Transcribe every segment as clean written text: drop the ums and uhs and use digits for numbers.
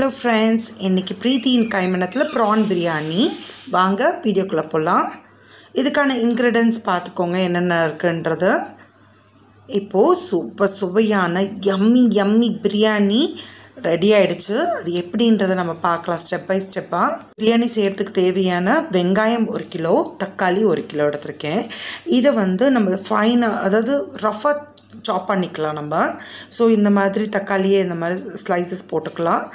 Hello friends, இன்னைக்கு Preethiyinkaimanamல prawn biryani வாங்க வீடியோக்குள்ள போலாம். இதுக்கான ingredients பார்த்துக்கோங்க என்னென்ன இருக்குன்றது. இப்போ சுவையான yummy பிரியாணி ரெடி ஆயிடுச்சு. அது எப்படின்றதை நம்ம பார்க்கலாம் ஸ்டெப் பை ஸ்டெப்பா. பிரியாணி செய்யறதுக்கு தேவையான வெங்காயம் 1 கிலோ, தக்காளி 1 கிலோ எடுத்துருக்கேன். இதை நம்ம ஃபைனா அதாவது ரஃபா சாப் பண்ணிக்கலாம் நம்ம. ஸோ இந்த மாதிரி தக்காளியை இந்த மாதிரி ஸ்லைசஸ் போட்டுக்கலாம்.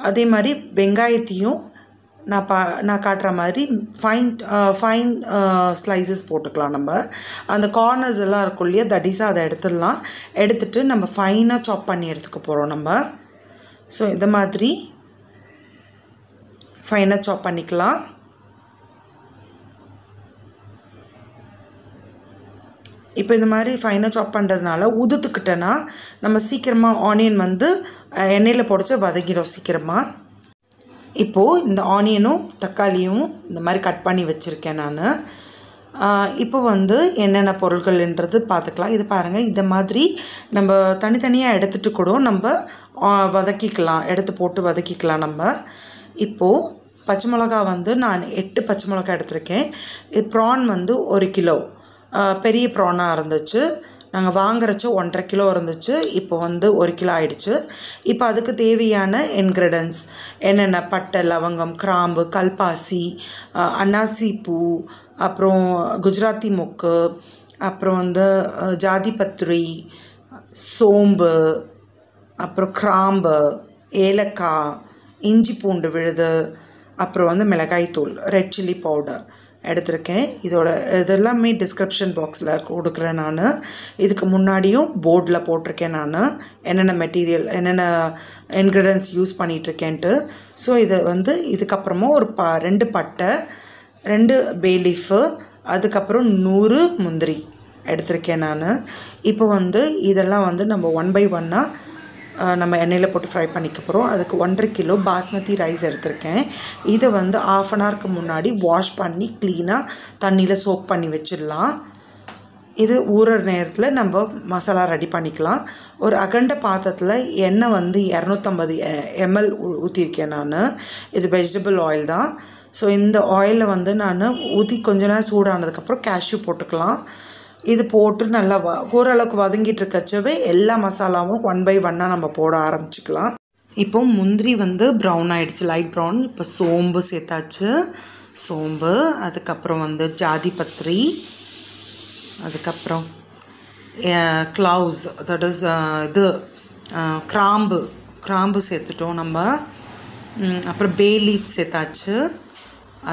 அதே மாதிரி வெங்காயத்தையும் நான் காட்டுற மாதிரி ஃபைன் ஸ்லைசஸ் போட்டுக்கலாம். நம்ம அந்த கார்னர்ஸ் எல்லாம் இருக்கும் இல்லையா, தடிஸாக அதை எடுத்துடலாம். எடுத்துட்டு நம்ம ஃபைனாக சாப் பண்ணி எடுத்துக்க போகிறோம் நம்ம. ஸோ இந்த மாதிரி ஃபைனாக சாப் பண்ணிக்கலாம். இப்போ இந்த மாதிரி ஃபைனாக சாப் பண்ணுறதுனால உதுத்துக்கிட்டேன்னா நம்ம சீக்கிரமாக ஆனியன் எண்ணெயில் பொடிச்சு வதக்கிடும் சீக்கிரமாக. இப்போது இந்த ஆனியனும் தக்காளியும் இந்த மாதிரி கட் பண்ணி வச்சுருக்கேன் நான். இப்போ என்னென்ன பொருட்கள்ன்றது பார்த்துக்கலாம். இது பாருங்கள், இந்த மாதிரி நம்ம தனித்தனியாக எடுத்துகிட்டு கூட நம்ம வதக்கிக்கலாம், எடுத்து போட்டு வதக்கிக்கலாம் நம்ம. இப்போது பச்சை மிளகா நான் 8 பச்சை மிளகா எடுத்திருக்கேன். இது ப்ரான் 1 கிலோ பெரிய ப்ரானாக இருந்துச்சு. நாங்கள் வாங்குறச்ச 1.5 கிலோ இருந்துச்சு. இப்போ 1 கிலோ ஆயிடுச்சு. இப்போ அதுக்கு தேவையான இன்க்ரிடியன்ஸ் என்னென்ன பட்டை, லவங்கம், கிராம்பு, கல்பாசி, அன்னாசி பூ, அப்புறம் குஜராத்தி மொக்கு, அப்புறம் ஜாதிபத்திரி, சோம்பு, அப்புறம் கிராம்பு, ஏலக்காய், இஞ்சி பூண்டு விழுது, அப்புறம் மிளகாய் தூள், ரெட் சில்லி பவுடர் எடுத்திருக்கேன். இதெல்லாமே டிஸ்கிரிப்ஷன் பாக்ஸில் கொடுக்குறேன் நான். இதுக்கு முன்னாடியும் போர்டில் போட்டிருக்கேன் நான் என்னென்ன மெட்டீரியல் என்னென்ன இன்க்ரிடியன்ஸ் யூஸ் பண்ணிகிட்ருக்கேன்ட்டு. ஸோ இதை இதுக்கப்புறமா ஒரு 2 பட்டை, 2 பே லீஃபு, அதுக்கப்புறம் 100 முந்திரி எடுத்திருக்கேன் நான். இப்போ இதெல்லாம் நம்ம 1 by 1 நம்ம எண்ணெயில் போட்டு ஃப்ரை பண்ணிக்க போகிறோம். அதுக்கு 1.5 கிலோ பாஸ்மதி ரைஸ் எடுத்திருக்கேன். இதை 1/2 அன் ஹவருக்கு முன்னாடி வாஷ் பண்ணி க்ளீனாக தண்ணியில் சோக் பண்ணி வச்சிடலாம். இது ஊறுற நேரத்தில் நம்ம மசாலா ரெடி பண்ணிக்கலாம். ஒரு அகண்ட பாத்திரத்தில் எண்ணெய் 250 ml ஊற்றிருக்கேன் நான். இது வெஜிடபிள் ஆயில் தான். ஸோ இந்த ஆயிலில் நான் ஊற்றி கொஞ்ச நேரம் சூடானதுக்கப்புறம் கேஷ்யூ போட்டுக்கலாம். இது போட்டு நல்லா ஓரளவுக்கு வதங்கிட்டு இருக்கச்சவே எல்லா மசாலாவும் 1 by 1 நம்ம போட ஆரம்பிச்சுக்கலாம். இப்போ முந்திரி ப்ரௌன் ஆகிடுச்சு, லைட் ப்ரௌன். இப்போ சோம்பு சேர்த்தாச்சு. சோம்பு, அதுக்கப்புறம் ஜாதிபத்திரி, அதுக்கப்புறம் க்ளவுஸ், தட் இஸ் கிராம்பு சேர்த்துட்டோம் நம்ம. அப்புறம் பே லீஃப் சேர்த்தாச்சு.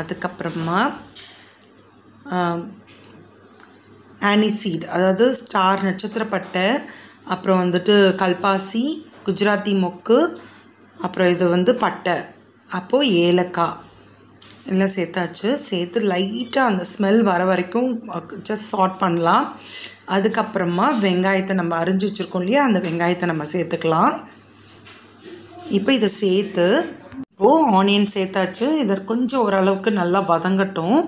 அதுக்கப்புறமா ஆனிசீட், அதாவது ஸ்டார் நட்சத்திரப்பட்டை, அப்புறம் கல்பாசி, குஜராத்தி மொக்கு, அப்புறம் இது பட்டை, அப்போது ஏலக்காய் எல்லாம் சேர்த்தாச்சு. சேர்த்து லைட்டாக அந்த ஸ்மெல் வர வரைக்கும் ஜஸ்ட் சாட் பண்ணலாம். அதுக்கப்புறமா வெங்காயத்தை நம்ம அரிஞ்சு வச்சுருக்கோம் இல்லையா, அந்த வெங்காயத்தை நம்ம சேர்த்துக்கலாம். இப்போ இதை சேர்த்து இப்போது ஆனியன் சேர்த்தாச்சு. இதை கொஞ்சம் ஓரளவுக்கு நல்லா வதங்கட்டும்.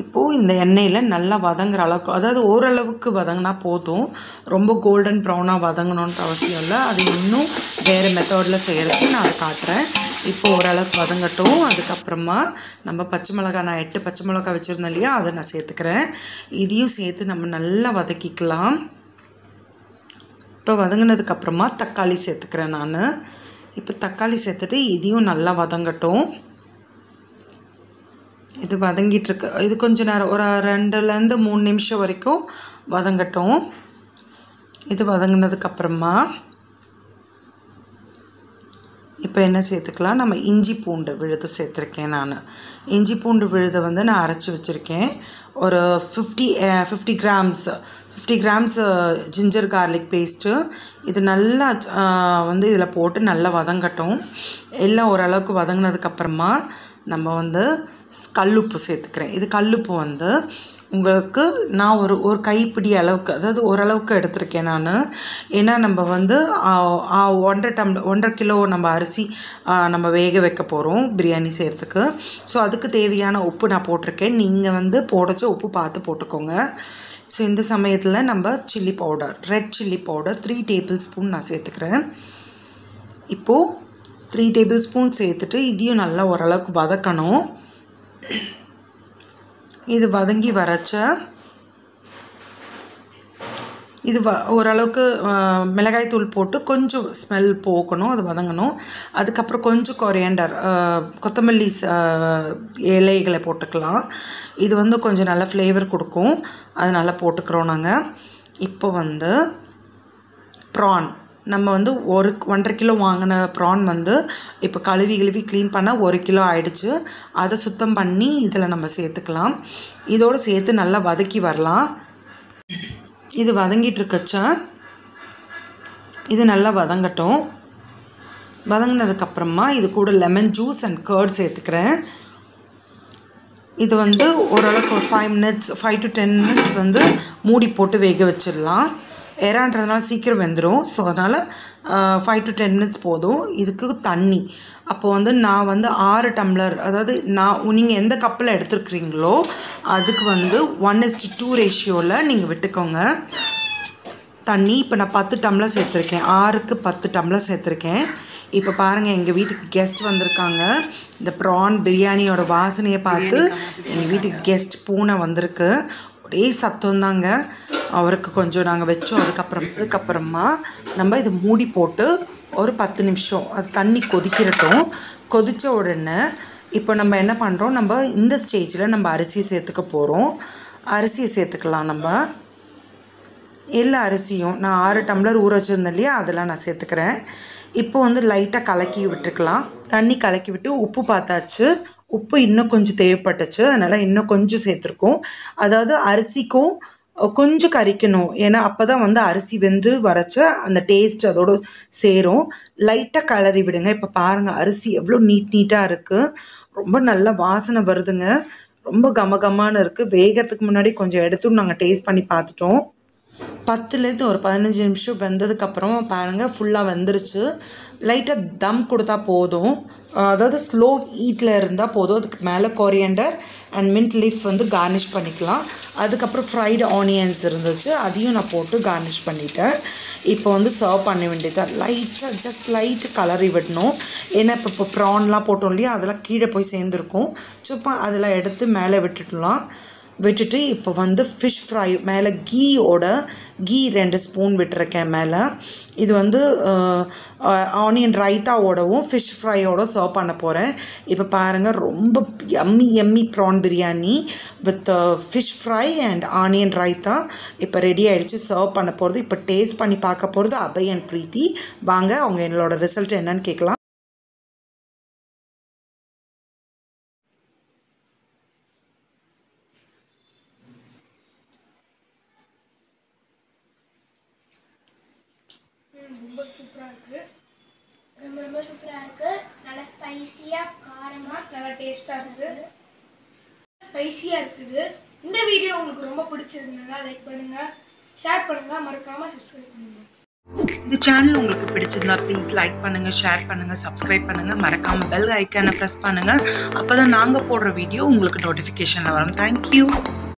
இப்போது இந்த எண்ணெயில் நல்லா வதங்குற அளவுக்கு, அதாவது ஓரளவுக்கு வதங்கினா போதும், ரொம்ப கோல்டன் ப்ரௌனாக வதங்கணுன்ற அவசியம் இல்லை. அது இன்னும் வேறு மெத்தடில் செய்கிறச்சு நான் அதை காட்டுறேன். இப்போ ஓரளவுக்கு வதங்கட்டும். அதுக்கப்புறமா நம்ம பச்சை மிளகா, நான் 8 பச்சை மிளகா வச்சுருந்தேன் இல்லையா, அதை நான் சேர்த்துக்கிறேன். இதையும் சேர்த்து நம்ம நல்லா வதக்கிக்கலாம். இப்போ வதங்கினதுக்கப்புறமா தக்காளி சேர்த்துக்கிறேன் நான். இப்போ தக்காளி சேர்த்துட்டு இதையும் நல்லா வதங்கட்டும். இது வதங்கிட்டுருக்கு. இது கொஞ்சம் நேரம் ஒரு 2லேருந்து 3 நிமிஷம் வரைக்கும் வதங்கட்டும். இது வதங்கினதுக்கப்புறமா இப்போ என்ன சேர்த்துக்கலாம், நம்ம இஞ்சி பூண்டு விழுது சேர்த்துருக்கேன் நான். இஞ்சி பூண்டு விழுதை நான் அரைச்சி வச்சுருக்கேன். ஒரு 50 கிராம்ஸ் ஜிஞ்சர் கார்லிக் பேஸ்ட்டு. இது நல்லா இதில் போட்டு நல்லா வதங்கட்டும். எல்லாம் ஓரளவுக்கு வதங்கினதுக்கப்புறமா நம்ம கல்லுப்பு சேர்த்துக்கிறேன். இது கல்லுப்பு உங்களுக்கு நான் ஒரு கைப்பிடி அளவுக்கு, அதாவது ஓரளவுக்கு எடுத்திருக்கேன் நான். ஏன்னா நம்ம 1.5 கிலோ நம்ம அரிசி நம்ம வேக வைக்க போகிறோம் பிரியாணி செய்கிறதுக்கு. ஸோ அதுக்கு தேவையான உப்பு நான் போட்டிருக்கேன். நீங்கள் போடச்ச உப்பு பார்த்து போட்டுக்கோங்க. ஸோ இந்த சமயத்தில் நம்ம chilli powder, red chilli powder 3 table spoon நான் சேர்த்துக்கிறேன். இப்போது 3 டேபிள்ஸ்பூன் சேர்த்துட்டு இதையும் நல்லா ஓரளவுக்கு வதக்கணும். இது வதங்கி வரச்ச இது ஓரளவுக்கு மிளகாய் தூள் போட்டு கொஞ்சம் ஸ்மெல் போகணும், அது வதங்கணும். அதுக்கப்புறம் கொஞ்சம் கொரியாண்டர் கொத்தமல்லி இலைகளை போட்டுக்கலாம். இது வந்து கொஞ்சம் நல்ல ஃப்ளேவர் கொடுக்கும், அதனால போட்டுக்கிறோம் நாங்கள். இப்போ வந்து ப்ரான் நம்ம வந்து 1.5 கிலோ வாங்கின ப்ரான் வந்து இப்போ கழுவி க்ளீன் பண்ணால் 1 கிலோ ஆயிடுச்சு. அதை சுத்தம் பண்ணி இதில் நம்ம சேர்த்துக்கலாம். இதோடு சேர்த்து நல்லா வதக்கி வரலாம். இது வதங்கிட்டு இருக்கச்ச இது நல்லா வதங்கட்டும். வதங்கினதுக்கப்புறமா இது கூட லெமன் ஜூஸ் அண்ட் கர்ட் சேர்த்துக்கிறேன். இது வந்து ஓரளவுக்கு ஒரு 5 to 10 minutes வந்து மூடி போட்டு வேக வச்சிடலாம். எறான்றதுனால சீக்கிரம் வெந்துடும். ஸோ அதனால் 5 to 10 minutes போதும். இதுக்கு தண்ணி அப்போது வந்து நான் வந்து 6 டம்ளர், அதாவது நீங்கள் எந்த கப்பில் எடுத்துருக்கிறீங்களோ அதுக்கு வந்து 1:2 ரேஷியோவில் நீங்கள் விட்டுக்கோங்க தண்ணி. இப்போ நான் 10 டம்ளர் சேர்த்துருக்கேன், 6க்கு 10 டம்ளர் சேர்த்துருக்கேன். இப்போ பாருங்கள், எங்கள் வீட்டுக்கு கெஸ்ட் வந்திருக்காங்க. இந்த ப்ரான் பிரியாணியோட வாசனையை பார்த்து எங்கள் வீட்டுக்கு கெஸ்ட் பூனை வந்திருக்கு. ஒரே சத்தம் தாங்க. அவருக்கு கொஞ்சம் நாங்கள் வச்சோம். அதுக்கப்புறமா நம்ம இது மூடி போட்டு ஒரு 10 நிமிஷம் அது தண்ணி கொதிக்கிறட்டும். கொதித்த உடனே இப்போ நம்ம என்ன பண்ணுறோம், நம்ம இந்த ஸ்டேஜில் நம்ம அரிசி சேர்த்துக்க போகிறோம். அரிசியை சேர்த்துக்கலாம். நம்ம எல்லா அரிசியும் நான் 6 டம்ளர் ஊற வச்சுருந்தேன் இல்லையா, அதெல்லாம் நான் சேர்த்துக்கிறேன். இப்போ வந்து லைட்டாக கலக்கி விட்டுருக்கலாம். தண்ணி கலக்கி விட்டு உப்பு பார்த்தாச்சு. உப்பு இன்னும் கொஞ்சம் தேவைப்பட்டுச்சு, அதனால் இன்னும் கொஞ்சம் சேர்த்துருக்கோம். அதாவது அரிசிக்கும் கொஞ்சம் கறிக்கணும், ஏன்னா அப்போ தான் வந்து அரிசி வெந்து வரைச்ச அந்த டேஸ்ட் அதோடு சேரும். லைட்டாக கிளறி விடுங்க. இப்போ பாருங்கள், அரிசி எவ்வளோ நீட்டாக இருக்குது. ரொம்ப நல்ல வாசனை வருதுங்க. ரொம்ப கமகமானு இருக்குது. வேகிறதுக்கு முன்னாடி கொஞ்சம் எடுத்து நாங்கள் டேஸ்ட் பண்ணி பார்த்துட்டோம். 10லேருந்து ஒரு 15 நிமிஷம் வெந்ததுக்கப்புறமா பாருங்கள், ஃபுல்லாக வெந்துருச்சு. லைட்டாக தம் கொடுத்தா போதும், அதாவது ஸ்லோ ஹீட்டில் இருந்தால் போதும். அதுக்கு மேலே கொரியாண்டர் அண்ட் மின்ட் லீஃப் வந்து கார்னிஷ் பண்ணிக்கலாம். அதுக்கப்புறம் ஃப்ரைடு ஆனியன்ஸ் இருந்துச்சு, அதையும் நான் போட்டு கார்னிஷ் பண்ணிட்டேன். இப்போ வந்து சர்வ் பண்ண வேண்டியதான். லைட்டாக ஜஸ்ட் லைட்டு கலரி விடணும். ஏன்னா இப்போ ப்ரான்லாம் போட்டோம் இல்லையா, அதெல்லாம் கீழே போய் சேர்ந்துருக்கும். சும்மா அதெல்லாம் எடுத்து மேலே விட்டுட்டு இப்போ வந்து ஃபிஷ் ஃப்ரை மேலே கீ 2 ஸ்பூன் விட்டுருக்கேன் மேலே. இது வந்து ஆனியன் ரைத்தாவோடவும் ஃபிஷ் ஃப்ரையோட சர்வ் பண்ண போகிறேன். இப்போ பாருங்கள், ரொம்ப yummy prawn biryani with fish fry and onion raita இப்போ ரெடி ஆகிடுச்சு. சர்வ் பண்ண போகிறது. இப்போ டேஸ்ட் பண்ணி பார்க்க போகிறது அபய் அண்ட் பிரீத்தி. வாங்க அவங்க என்னோட ரிசல்ட் என்னன்னு கேட்கலாம். ரொம்ப சூப்பராக இருக்குது. ரொம்ப சூப்பராக இருக்குது. நல்லா ஸ்பைசியாக காரமாக நல்லா டேஸ்ட்டாக இருக்குது. ஸ்பைசியாக இருக்குது. இந்த வீடியோ உங்களுக்கு ரொம்ப பிடிச்சிருந்தா லைக் பண்ணுங்கள், ஷேர் பண்ணுங்கள், மறக்காமல் சப்ஸ்கிரைப் பண்ணுங்கள். இந்த சேனல் உங்களுக்கு பிடிச்சிருந்தா ப்ளீஸ் லைக் பண்ணுங்கள், ஷேர் பண்ணுங்கள், சப்ஸ்கிரைப் பண்ணுங்கள். மறக்காமல் பெல் ஐக்கானை ப்ரெஸ் பண்ணுங்கள். அப்போ தான் நாங்கள் போடுற வீடியோ உங்களுக்கு நோட்டிஃபிகேஷனில் வரும். தேங்க்யூ.